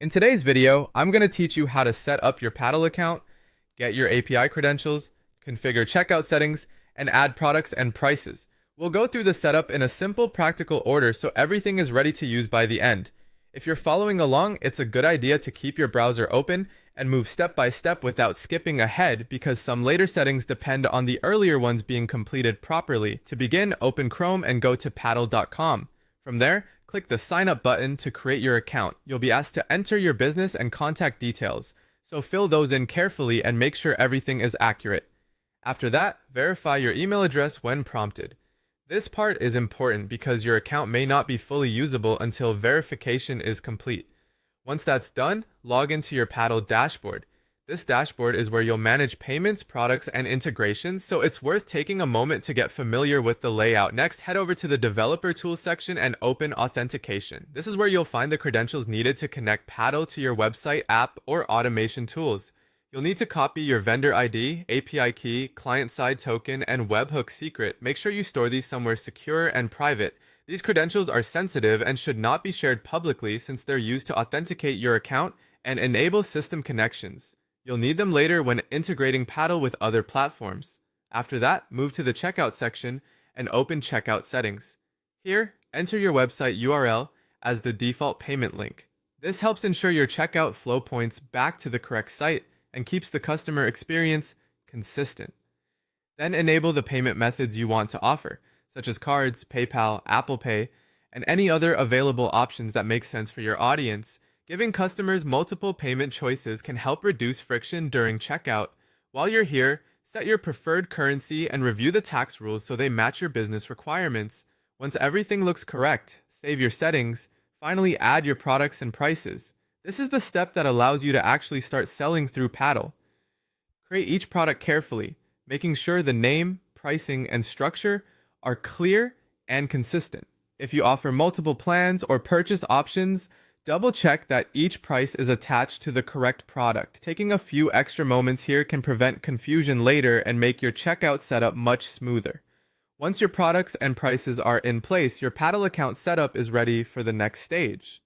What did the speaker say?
In today's video, I'm going to teach you how to set up your Paddle account, get your API credentials, configure checkout settings, and add products and prices. We'll go through the setup in a simple, practical order so everything is ready to use by the end. If you're following along, it's a good idea to keep your browser open and move step by step without skipping ahead because some later settings depend on the earlier ones being completed properly. To begin, open Chrome and go to paddle.com. From there, click the Sign Up button to create your account. You'll be asked to enter your business and contact details, so fill those in carefully and make sure everything is accurate. After that, verify your email address when prompted. This part is important because your account may not be fully usable until verification is complete. Once that's done, log into your Paddle dashboard. This dashboard is where you'll manage payments, products, and integrations, so it's worth taking a moment to get familiar with the layout. Next, head over to the Developer Tools section and open Authentication. This is where you'll find the credentials needed to connect Paddle to your website, app, or automation tools. You'll need to copy your vendor ID, API key, client-side token, and webhook secret. Make sure you store these somewhere secure and private. These credentials are sensitive and should not be shared publicly since they're used to authenticate your account and enable system connections. You'll need them later when integrating Paddle with other platforms. After that, move to the Checkout section and open Checkout Settings. Here, enter your website URL as the default payment link. This helps ensure your checkout flow points back to the correct site and keeps the customer experience consistent. Then enable the payment methods you want to offer, such as cards, PayPal, Apple Pay, and any other available options that make sense for your audience. Giving customers multiple payment choices can help reduce friction during checkout. While you're here, set your preferred currency and review the tax rules so they match your business requirements. Once everything looks correct, save your settings. Finally, add your products and prices. This is the step that allows you to actually start selling through Paddle. Create each product carefully, making sure the name, pricing, and structure are clear and consistent. If you offer multiple plans or purchase options, double check that each price is attached to the correct product. Taking a few extra moments here can prevent confusion later and make your checkout setup much smoother. Once your products and prices are in place, your Paddle account setup is ready for the next stage.